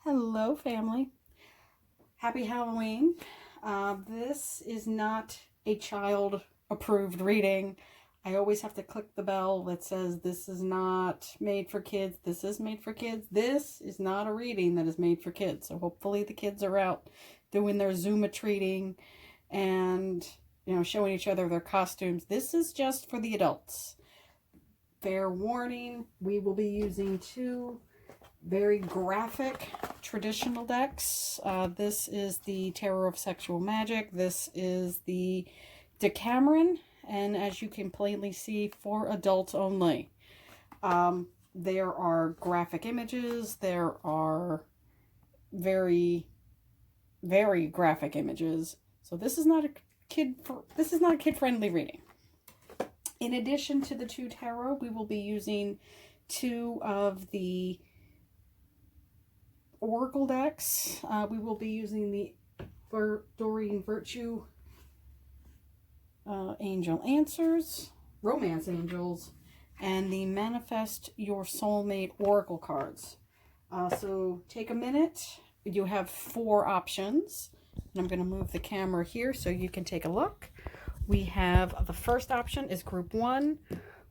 Hello, family. Happy Halloween. This is not a child-approved reading. I always have to click the bell that says this is not made for kids. This is made for kids. This is not a reading that is made for kids. So hopefully the kids are out doing their Zuma treating and, showing each other their costumes. This is just for the adults. Fair warning, we will be using two very graphic traditional decks. This is the Tarot of Sexual Magic. This is the Decameron, and as you can plainly see, for adults only. There are graphic images. There are very, very graphic images. So this is not a kid-friendly reading. In addition to the two tarot, we will be using two of the Oracle decks. We will be using the Doreen Virtue Angel Answers, Romance Angels, and the Manifest Your Soulmate Oracle cards. So take a minute. You have four options. And I'm going to move the camera here so you can take a look. We have the first option is group 1,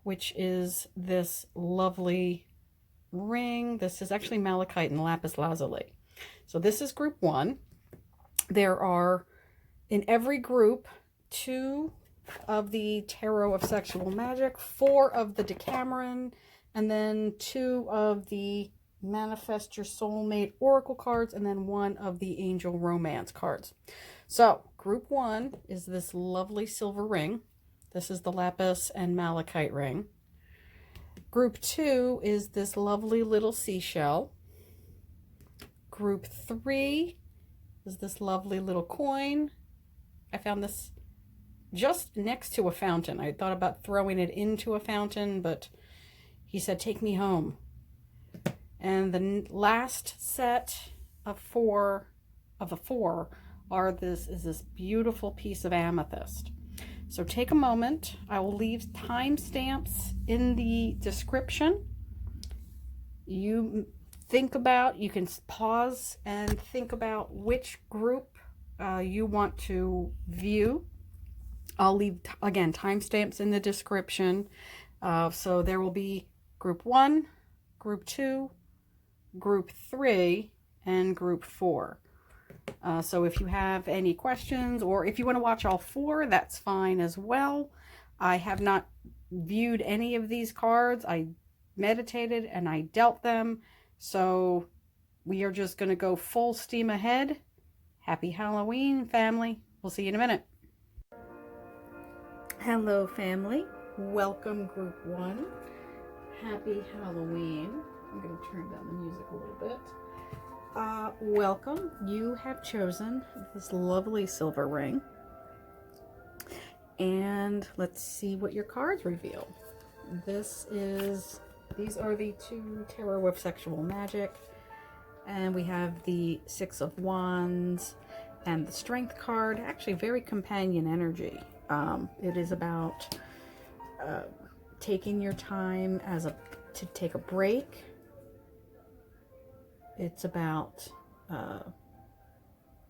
which is this lovely ring. This is actually malachite and lapis lazuli. So this is group 1. There are in every group 2 of the Tarot of Sexual Magic, 4 of the Decameron, and then 2 of the Manifest Your Soulmate Oracle cards, and then 1 of the Angel Romance cards. So group 1 is this lovely silver ring. This is the lapis and malachite ring. Group 2 is this lovely little seashell. Group 3 is this lovely little coin. I found this just next to a fountain. I thought about throwing it into a fountain, but he said, take me home. And the last set of 4 of the 4 is this beautiful piece of amethyst. So take a moment. I will leave timestamps in the description. You can pause and think about which group you want to view. I'll leave, again, timestamps in the description. So there will be group 1, group 2, group 3, and group 4. So if you have any questions, or if you want to watch all 4, that's fine as well. I have not viewed any of these cards. I meditated and I dealt them. So we are just going to go full steam ahead. Happy Halloween, family. We'll see you in a minute. Hello, family. Welcome, group 1. Happy Halloween. I'm going to turn down the music a little bit. Welcome. You have chosen this lovely silver ring. And let's see what your cards reveal. These are the 2 Tarot of Sexual Magic. And we have the 6 of Wands and the Strength card. Actually, very companion energy. It is about taking your time to take a break. It's about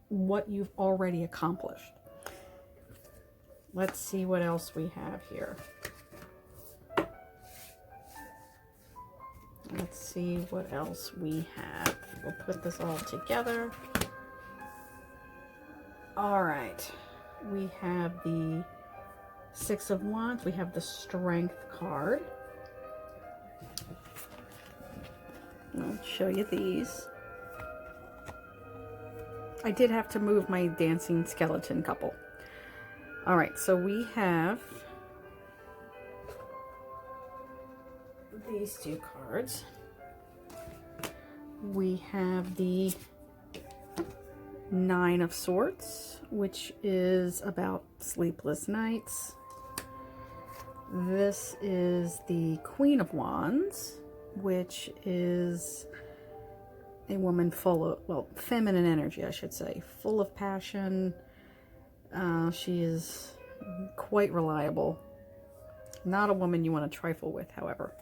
what you've already accomplished. Let's see what else we have here. Let's see what else we have. We'll put this all together. All right. We have the 6 of Wands. We have the Strength card. I'll show you these. I did have to move my dancing skeleton couple. All right, so we have these 2 cards. We have the 9 of Swords, which is about sleepless nights. This is the Queen of Wands, which is a woman full of, well, feminine energy, I should say, full of passion. She is quite reliable. Not a woman you want to trifle with, however.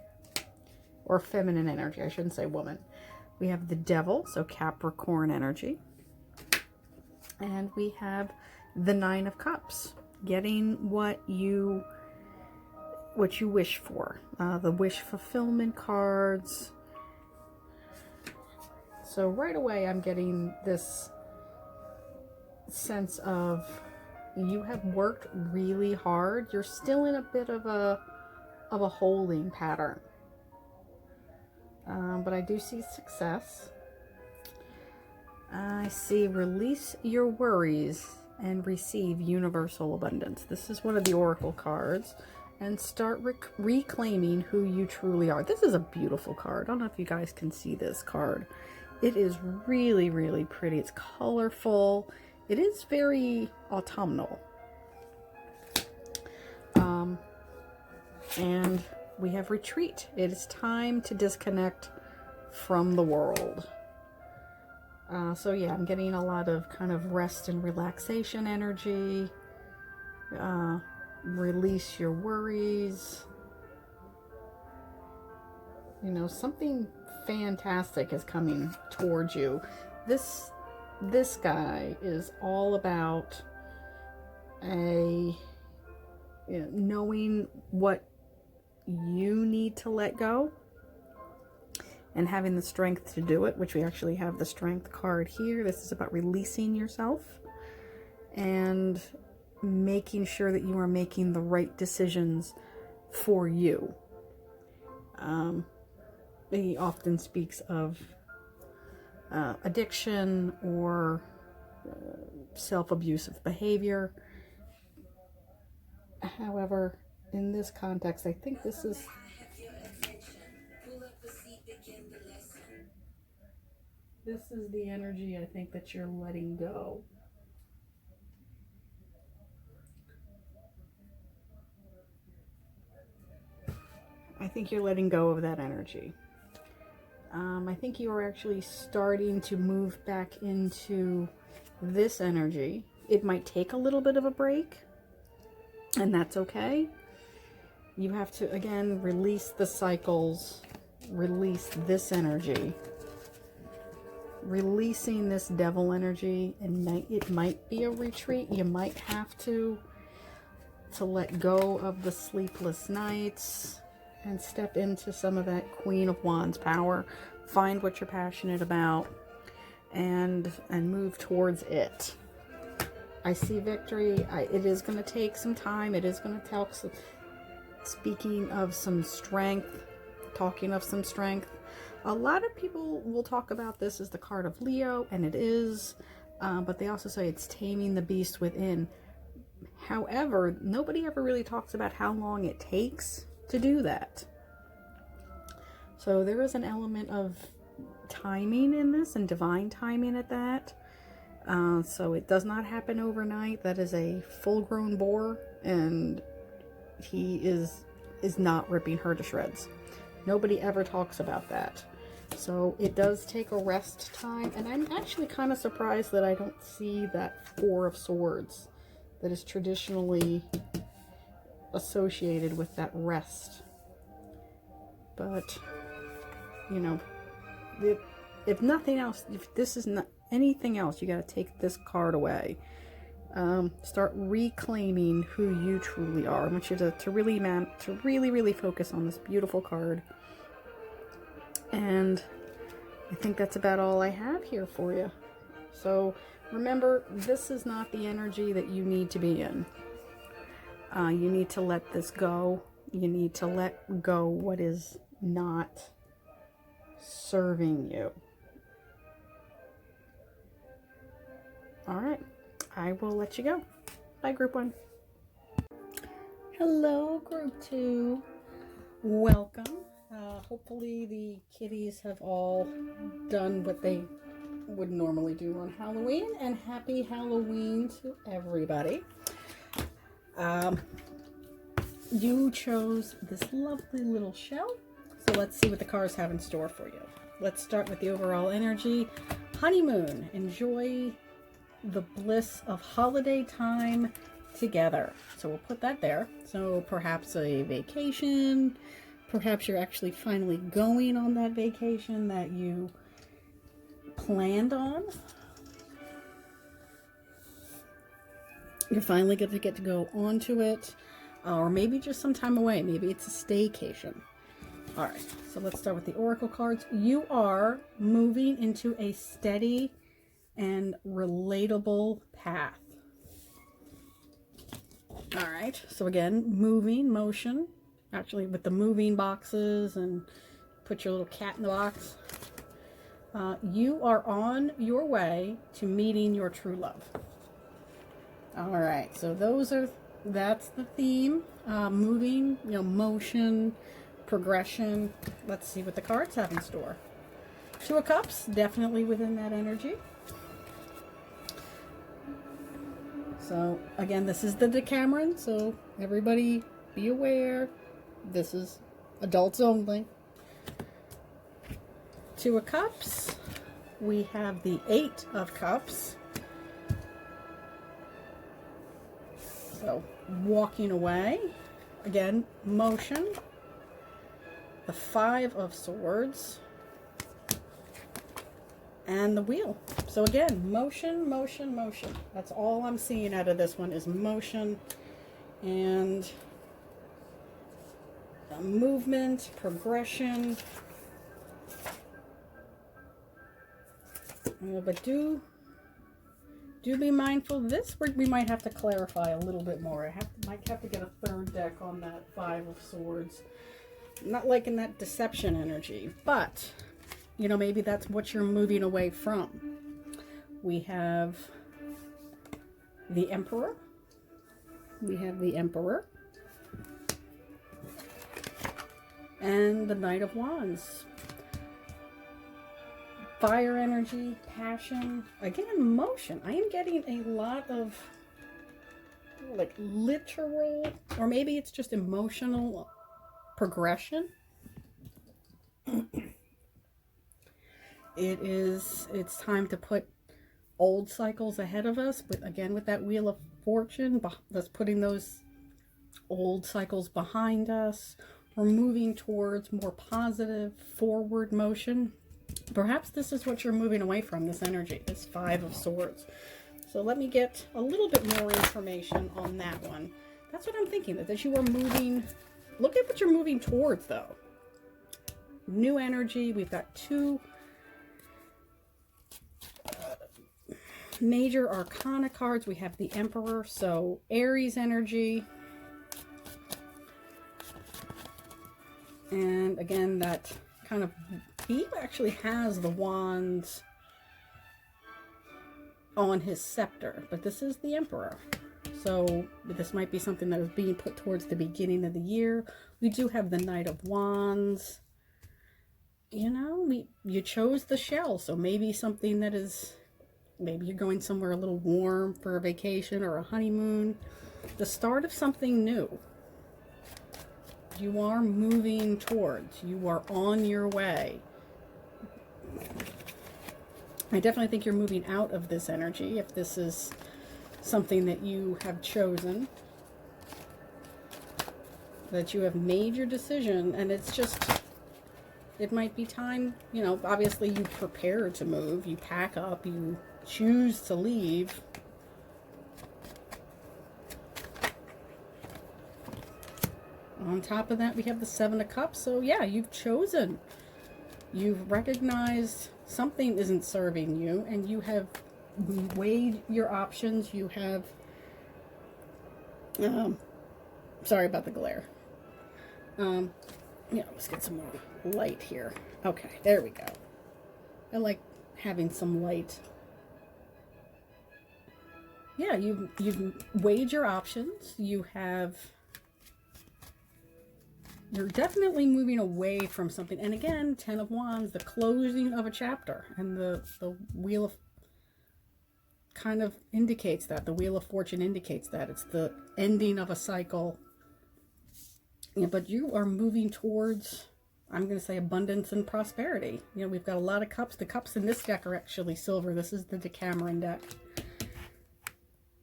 Or feminine energy, I shouldn't say woman. We have the Devil, so Capricorn energy. And we have the Nine of Cups, getting what you wish for. The wish fulfillment cards. So right away I'm getting this sense of you have worked really hard. You're still in a bit of a holding pattern. But I do see success. I see release your worries and receive universal abundance. This is one of the oracle cards. And start reclaiming who you truly are. This is a beautiful card. I don't know if you guys can see this card. It is really, really pretty. It's colorful. It is very autumnal. And we have retreat. It is time to disconnect from the world. So yeah, I'm getting a lot of kind of rest and relaxation energy. Release your worries. You know, something fantastic is coming towards you. This guy is all about knowing what you need to let go and having the strength to do it, which we actually have the Strength card here. This is about releasing yourself and making sure that you are making the right decisions for you. He often speaks of addiction or self-abusive behavior. However, in this context, I think this is the energy I think that you're letting go. I think you're letting go of that energy. I think you are actually starting to move back into this energy. It might take a little bit of a break, and that's okay. You have to, again, release the cycles, release this energy. Releasing this devil energy, and it might be a retreat. You might have to let go of the sleepless nights and step into some of that Queen of Wands power. Find what you're passionate about and move towards it. I see victory. It is going to take some time. It is going to take some, speaking of some strength, talking of some strength. A lot of people will talk about this as the card of Leo, and it is, but they also say it's taming the beast within. However, nobody ever really talks about how long it takes to do that. So there is an element of timing in this, and divine timing at that. So it does not happen overnight. That is a full-grown boar, and he is not ripping her to shreds. Nobody ever talks about that. So it does take a rest time, and I'm actually kind of surprised that I don't see that Four of Swords that is traditionally associated with that rest. But, you know, if nothing else, if this is not anything else, you got to take this card away. Start reclaiming who you truly are. I want you to really focus on this beautiful card. And I think that's about all I have here for you. So remember, this is not the energy that you need to be in. You need to let this go. You need to let go what is not serving you. All right. I will let you go. Bye, Group 1. Hello, Group 2. Welcome. Hopefully the kitties have all done what they would normally do on Halloween, and happy Halloween to everybody. You chose this lovely little shell, so let's see what the cards have in store for you. Let's start with the overall energy. Honeymoon. Enjoy the bliss of holiday time together. So we'll put that there. So perhaps a vacation. Perhaps you're actually finally going on that vacation that you planned on. You're finally going to get to go onto it, or maybe just some time away. Maybe it's a staycation. All right, so let's start with the oracle cards. You are moving into a steady and relatable path. All right, so again, moving, motion, actually with the moving boxes, and put your little cat in the box. You are on your way to meeting your true love. All right, so that's the theme. Moving, motion, progression. Let's see what the cards have in store. Two of Cups, definitely within that energy. So again, this is the Decameron, so everybody be aware. This is adults only. Two of Cups. We have the Eight of Cups. So walking away. Again, motion. The Five of Swords. And the Wheel. So again, motion, motion, motion. That's all I'm seeing out of this one is motion and movement, progression. But do be mindful. This we might have to clarify a little bit more. Might have to get a third deck on that Five of Swords. Not liking that deception energy, but maybe that's what you're moving away from. We have the Emperor. We have the Emperor. And the Knight of Wands. Fire energy, passion. Again, motion. I am getting a lot of like literal, or maybe it's just emotional progression. It's time to put old cycles ahead of us, but again with that Wheel of Fortune, that's putting those old cycles behind us. We're moving towards more positive forward motion. Perhaps this is what you're moving away from, this energy, this Five of Swords. So let me get a little bit more information on that one. That's what I'm thinking, that you are moving. Look at what you're moving towards though. New energy. We've got two major arcana cards. We have the Emperor, so Aries energy. And again, that kind of, he actually has the wands on his scepter, but this is the Emperor. So this might be something that was being put towards the beginning of the year. We do have the Knight of Wands. You chose the shell, so maybe something that is, maybe you're going somewhere a little warm for a vacation or a honeymoon. The start of something new. You are moving towards. You are on your way. I definitely think you're moving out of this energy if this is something that you have chosen. That you have made your decision, and it's just, it might be time, obviously you prepare to move, you pack up, you choose to leave. On top of that, we have the Seven of Cups. So yeah, you've chosen. You've recognized something isn't serving you, and you have weighed your options. You have, sorry about the glare. Let's get some more light here. Okay, there we go. I like having some light. Yeah, you've weighed your options. You're definitely moving away from something. And again, Ten of Wands, the closing of a chapter. And the Wheel of kind of indicates that. The Wheel of Fortune indicates that. It's the ending of a cycle. But you are moving towards, I'm going to say, abundance and prosperity. We've got a lot of cups. The cups in this deck are actually silver. This is the Decameron deck.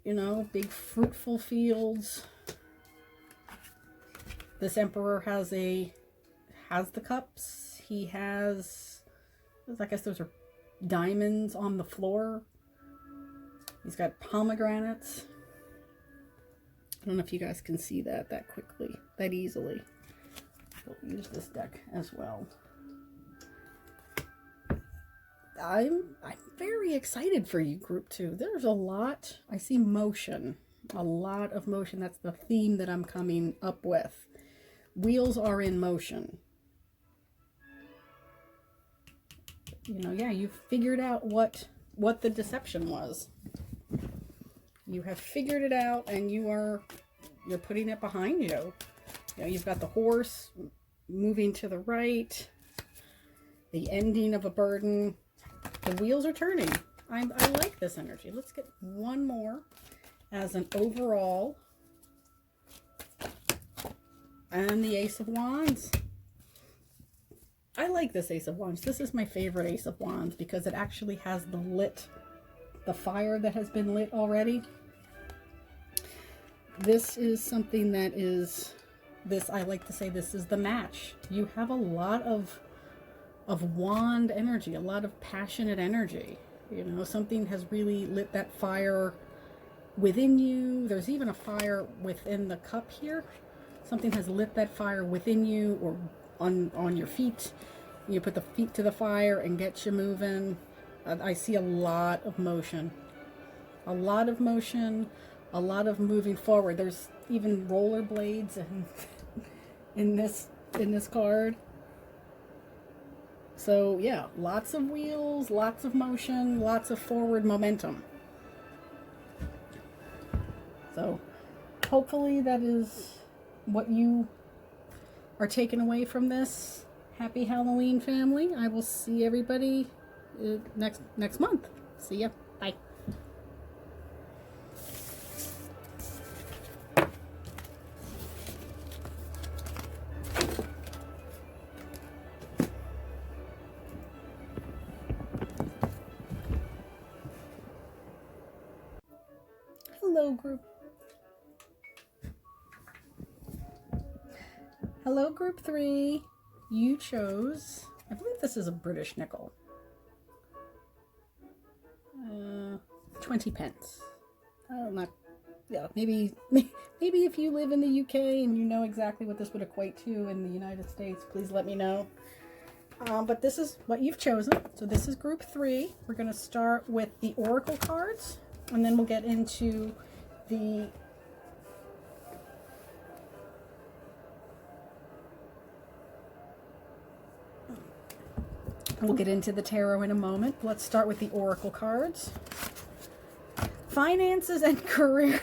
Big fruitful fields. This Emperor has the cups. He has, I guess those are diamonds on the floor. He's got pomegranates. I don't know if you guys can see that quickly, that easily. We'll use this deck as well. I'm very excited for you, group 2. There's a lot. I see motion. A lot of motion. That's the theme that I'm coming up with. Wheels are in motion. You know, yeah, you've figured out what the deception was. You have figured it out, and you're putting it behind you. You know, you've got the horse moving to the right, the ending of a burden. The wheels are turning. I like this energy. Let's get one more as an overall. And the Ace of Wands. I like this Ace of Wands. This is my favorite Ace of Wands because it actually has the fire that has been lit already. This is something that is, I like to say this is the match. You have a lot of wand energy, a lot of passionate energy. You know, something has really lit that fire within you. There's even a fire within the cup here. Something has lit that fire within you or on your feet. You put the feet to the fire and get you moving. I see a lot of motion. A lot of motion, a lot of moving forward. There's even rollerblades in this card. So yeah, lots of wheels, lots of motion, lots of forward momentum. So hopefully that is what you are taking away from this. Happy Halloween, family. I will see everybody next month. See ya. Bye. Hello, group. Hello, group 3. You chose, I believe this is a British nickel. 20 pence. Maybe if you live in the UK and you know exactly what this would equate to in the United States, please let me know. But this is what you've chosen. So this is group 3. We're going to start with the oracle cards, and then we'll get into the tarot in a moment. Let's start with the oracle cards. Finances and career.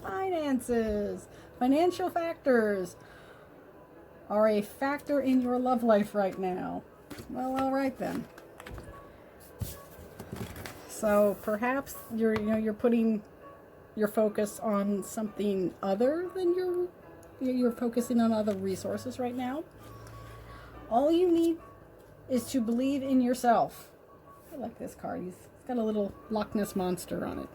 Finances. Financial factors are a factor in your love life right now. Well, all right then. So perhaps you're putting your focus on something other than you're focusing on other resources right now. All you need is to believe in yourself. I like this card. He's got a little Loch Ness monster on it.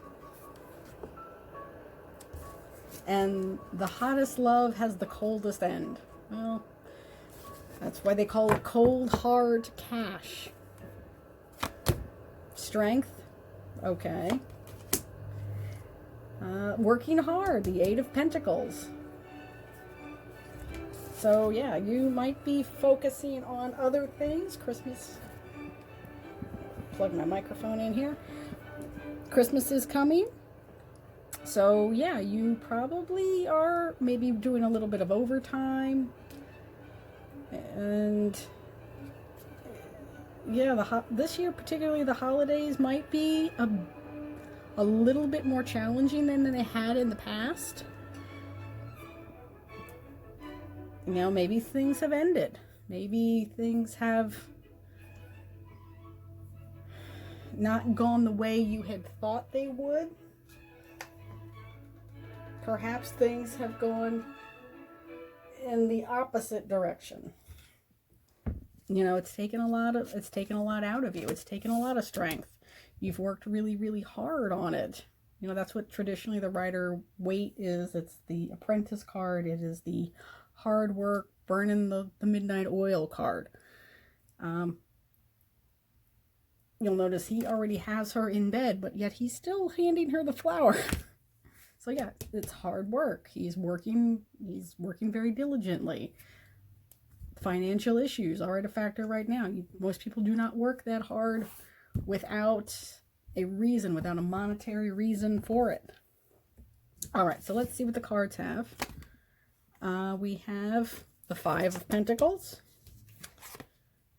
And the hottest love has the coldest end. Well, that's why they call it cold, hard cash. Strength. Okay. Working hard. The 8 of Pentacles. So yeah, you might be focusing on other things. Christmas. Plug my microphone in here. Christmas is coming. So yeah, you probably are maybe doing a little bit of overtime. And yeah, this year particularly the holidays might be a little bit more challenging than they had in the past. You know, maybe things have ended. Maybe things have not gone the way you had thought they would. Perhaps things have gone in the opposite direction. You know, it's taken a lot out of you. It's taken a lot of strength. You've worked really, really hard on it. You know, that's what traditionally the Rider Waite is. It's the Apprentice card. It is the hard work, burning the midnight oil card. you'll notice he already has her in bed, but yet he's still handing her the flower. So yeah, it's hard work. He's working very diligently. Financial issues are at a factor right now. Most people do not work that hard without a reason, without a monetary reason for it. All right, so let's see what the cards have. We have the Five of Pentacles.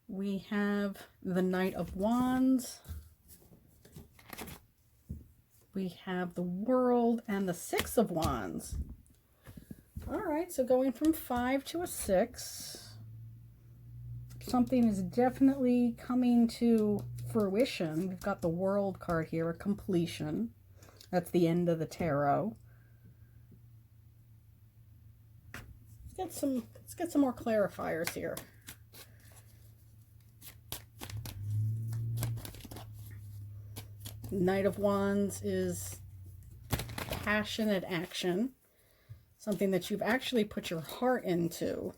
We have the Knight of Wands. We have the World and the Six of Wands. All right, so going from 5 to a 6. Something is definitely coming to fruition. We've got the World card here, a completion. That's the end of the tarot. Let's get some more clarifiers here. Knight of Wands is passionate action, something that you've actually put your heart into.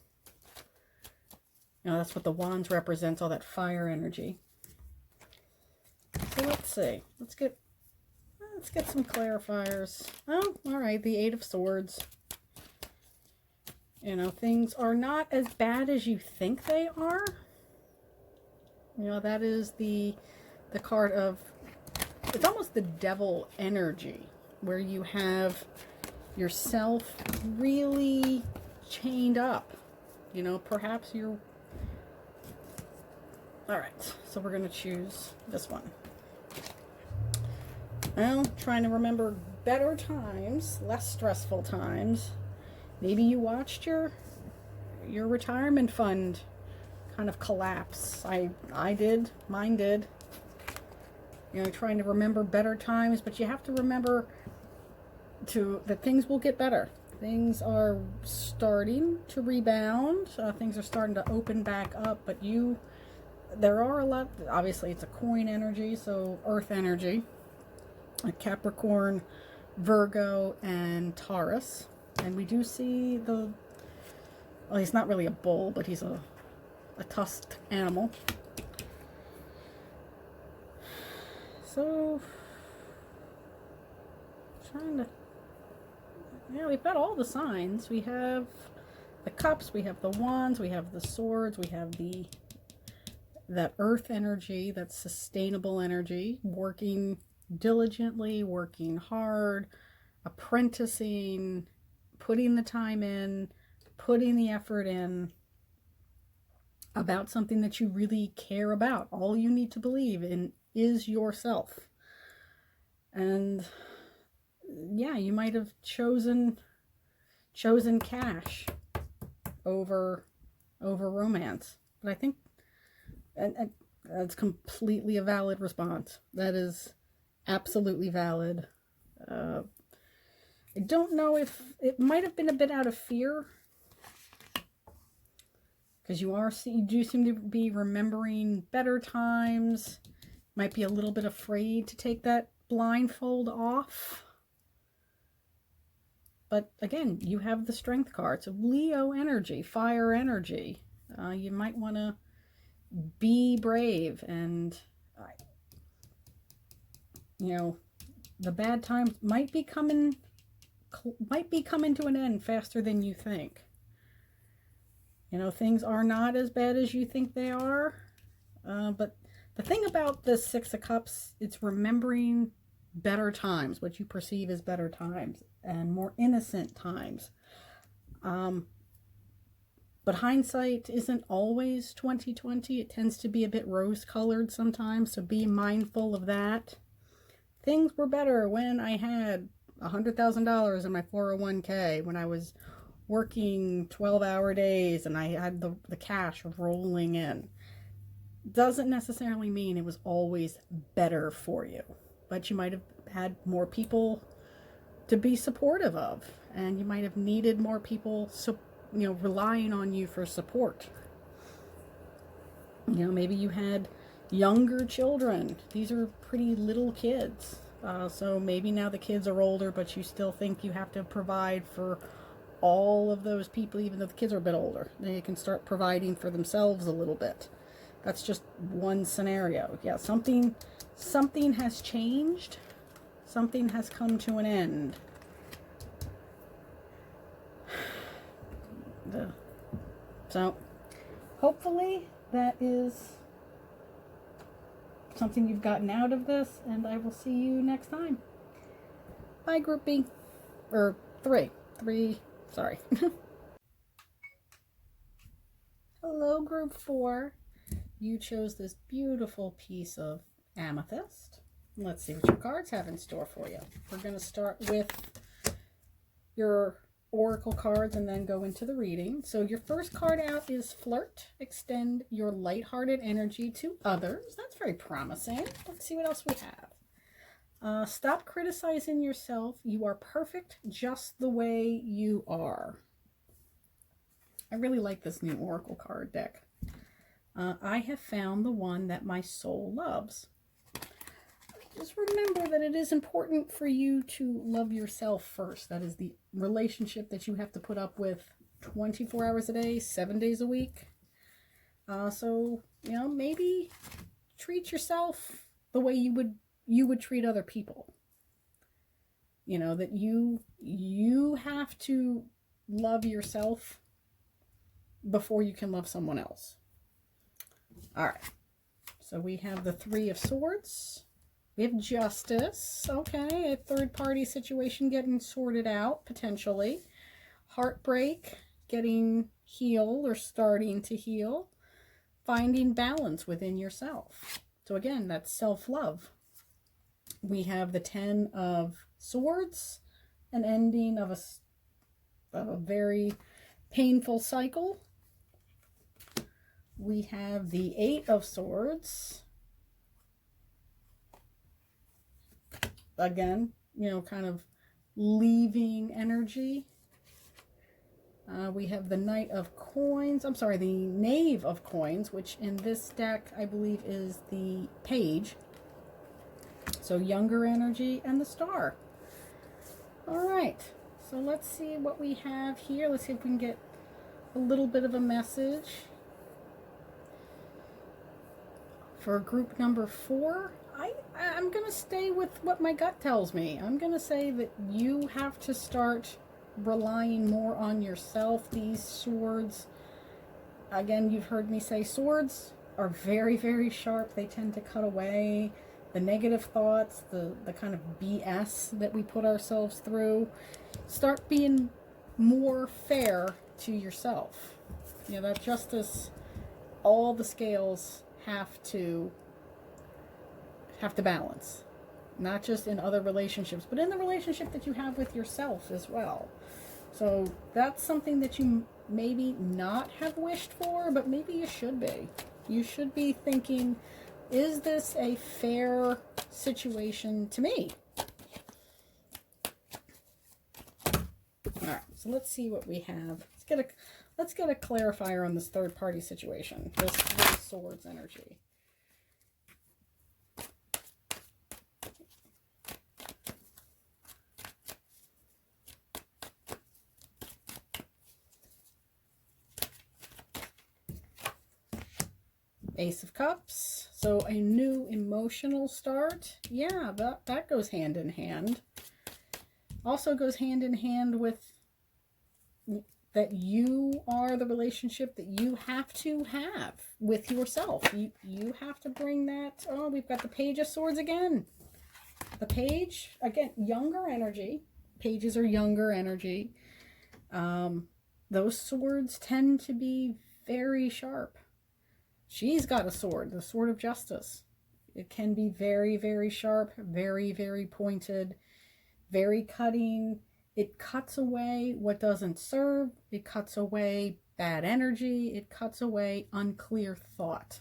You know, that's what the Wands represents, all that fire energy. So let's see. Let's get some clarifiers. Oh, all right, the Eight of Swords. You know, things are not as bad as you think they are. You know, that is the card of, it's almost the devil energy, where you have yourself really chained up. You know, perhaps you're... All right, so we're going to choose this one. Well, trying to remember better times, less stressful times. Maybe you watched your retirement fund kind of collapse. I did. Mine did. You know, trying to remember better times, but you have to remember that things will get better. Things are starting to rebound. Things are starting to open back up, but there are a lot, obviously it's a coin energy, so earth energy, a Capricorn, Virgo, and Taurus. And we do see well, he's not really a bull, but he's a tusked animal. So, yeah, we've got all the signs. We have the cups, we have the wands, we have the swords, we have that earth energy, that sustainable energy, working diligently, working hard, apprenticing, putting the time in, putting the effort in about something that you really care about. All you need to believe in is yourself. And yeah, you might have chosen cash over romance, but I think that's completely a valid response. That is absolutely valid. I don't know if it might have been a bit out of fear, because you do seem to be remembering better times. Might be a little bit afraid to take that blindfold off. But again, you have the Strength card. So Leo energy, fire energy. You might want to be brave, and you know, the bad times might be coming to an end faster than you think. You know, things are not as bad as you think they are. But the thing about the Six of Cups, it's remembering better times, what you perceive as better times, and more innocent times. But hindsight isn't always 20/20. It tends to be a bit rose-colored sometimes, so be mindful of that. Things were better when I had $100,000 in my 401k, when I was working 12-hour days and I had the cash rolling in. Doesn't necessarily mean it was always better for you, but you might have had more people to be supportive of, and you might have needed more people relying on you for support. You know, maybe you had younger children. These are pretty little kids. So maybe now the kids are older, but you still think you have to provide for all of those people, even though the kids are a bit older. They can start providing for themselves a little bit. That's just one scenario. Yeah, something has changed. Something has come to an end. So, hopefully that is something you've gotten out of this, and I will see you next time. Bye, Group B. Or 3. 3, sorry. Hello, Group 4. You chose this beautiful piece of amethyst. Let's see what your cards have in store for you. We're going to start with your oracle cards and then go into the reading. So your first card out is Flirt. Extend your lighthearted energy to others. That's very promising. Let's see what else we have. Stop criticizing yourself. You are perfect just the way you are. I really like this new oracle card deck. I have found the one that my soul loves. Just remember that it is important for you to love yourself first. That is the relationship that you have to put up with 24 hours a day, 7 days a week. So, you know, maybe treat yourself the way you would treat other people. You know, that you have to love yourself before you can love someone else. All right. So we have the Three of Swords. We have Justice. Okay, a third-party situation getting sorted out, potentially. Heartbreak, getting healed or starting to heal. Finding balance within yourself. So again, that's self-love. We have the Ten of Swords, an ending of a very painful cycle. We have the Eight of Swords. Again, you know, kind of leaving energy. We have the Knight of Coins. I'm sorry, the Knave of Coins, which in this deck, I believe, is the Page. So younger energy, and the Star. All right. So let's see what we have here. Let's see if we can get a little bit of a message. For group number 4, I'm going to stay with what my gut tells me. I'm going to say that you have to start relying more on yourself. These swords, again, you've heard me say swords are very, very sharp. They tend to cut away the negative thoughts, the kind of BS that we put ourselves through. Start being more fair to yourself. You know, that justice, all the scales have to balance, not just in other relationships, but in the relationship that you have with yourself as well. So that's something that you maybe not have wished for, but maybe you should be. You should be thinking, is this a fair situation to me? All right, so let's see what we have. Let's get a clarifier on this third party situation, this Three of Swords energy. Ace of Cups. So a new emotional start. Yeah, that goes hand in hand. Also goes hand in hand with that you are the relationship that you have to have with yourself. You have to bring that. Oh, we've got the Page of Swords again. The Page, again, younger energy. Pages are younger energy. Those swords tend to be very sharp. She's got a sword, the Sword of Justice. It can be very, very sharp, very, very pointed, very cutting. It cuts away what doesn't serve. It cuts away bad energy. It cuts away unclear thought.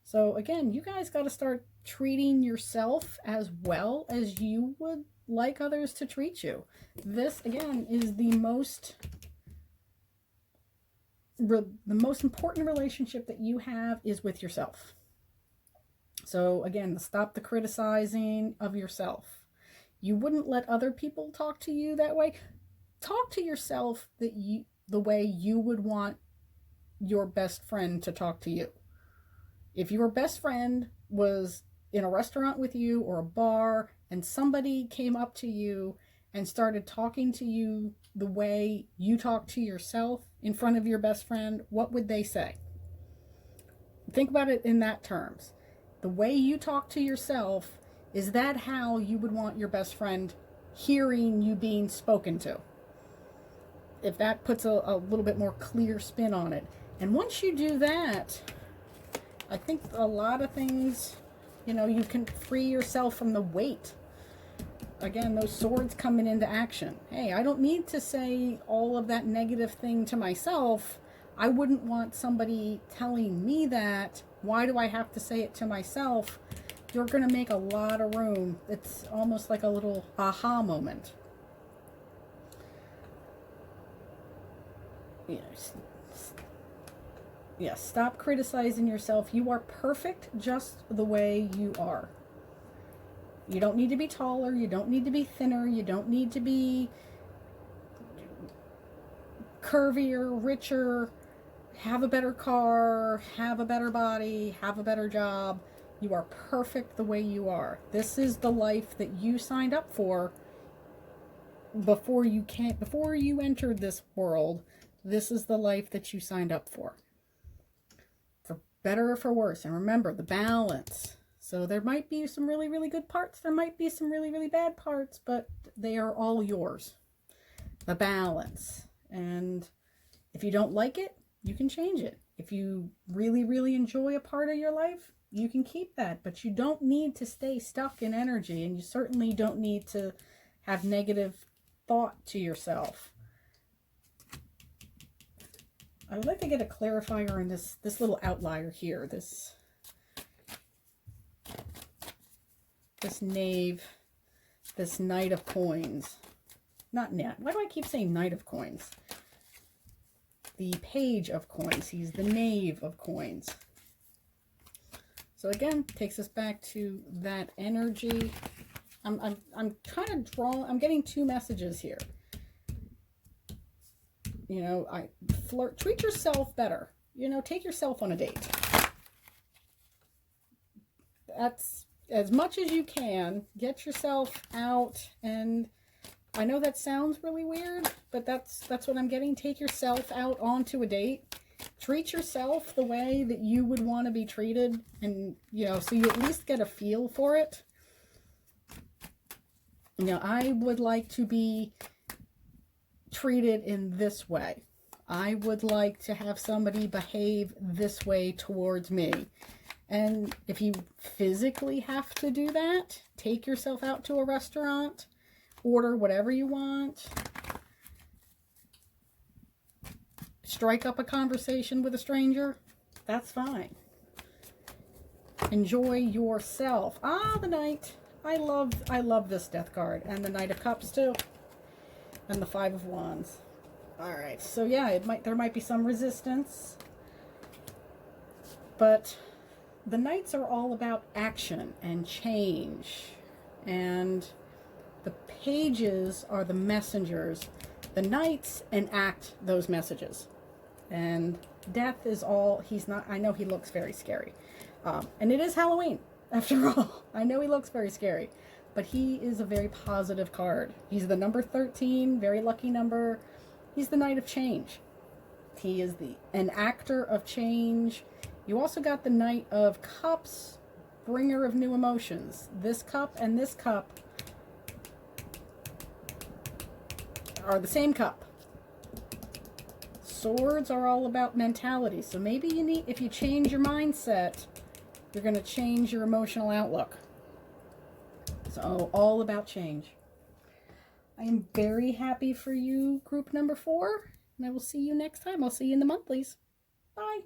So again, you guys got to start treating yourself as well as you would like others to treat you. This, again, is the most important relationship that you have is with yourself. So again, stop the criticizing of yourself. You wouldn't let other people talk to you that way. Talk to yourself the way you would want your best friend to talk to you. If your best friend was in a restaurant with you or a bar and somebody came up to you and started talking to you the way you talk to yourself in front of your best friend, what would they say? Think about it in that terms. The way you talk to yourself, is that how you would want your best friend hearing you being spoken to? If that puts a little bit more clear spin on it. And once you do that, I think a lot of things, you know, you can free yourself from the weight. Again, those swords coming into action. Hey, I don't need to say all of that negative thing to myself. I wouldn't want somebody telling me that. Why do I have to say it to myself? You're going to make a lot of room. It's almost like a little aha moment. Yes, stop criticizing yourself. You are perfect just the way you are. You don't need to be taller. You don't need to be thinner. You don't need to be curvier, richer, have a better car, have a better body, have a better job. You are perfect the way you are. This is the life that you signed up for before you entered this world. This is the life that you signed up for better or for worse. And remember the balance. So there might be some really, really good parts. There might be some really, really bad parts, but they are all yours. The balance. And if you don't like it, you can change it. If you really, really enjoy a part of your life, you can keep that. But you don't need to stay stuck in energy. And you certainly don't need to have negative thought to yourself. I would like to get a clarifier on this little outlier here. This knave, this knight of coins. Not net. Why do I keep saying knight of coins? The page of coins. He's the knave of coins. So again, takes us back to that energy. I'm trying to draw. I'm getting two messages here. You know, treat yourself better. You know, take yourself on a date. That's as much as you can. Get yourself out, and I know that sounds really weird, but that's what I'm getting. Take yourself out onto a date. Treat yourself the way that you would want to be treated, and you know, so you at least get a feel for it. You know, I would like to be treated in this way. I would like to have somebody behave this way towards me. And if you physically have to do that, take yourself out to a restaurant, order whatever you want, strike up a conversation with a stranger, that's fine. Enjoy yourself. Ah, the Knight. I love this death card. And the Knight of Cups too. And the Five of Wands. Alright, so yeah, there might be some resistance. But the Knights are all about action and change. And the pages are the messengers. The Knights enact those messages. And Death is all, I know he looks very scary. And it is Halloween, after all. I know he looks very scary. But he is a very positive card. He's the number 13, very lucky number. He's the Knight of Change. He is an actor of change. You also got the Knight of Cups, bringer of new emotions. This cup and this cup are the same cup. Swords are all about mentality. So maybe if you change your mindset, you're going to change your emotional outlook. So, all about change. I am very happy for you, group number 4. And I will see you next time. I'll see you in the monthlies. Bye.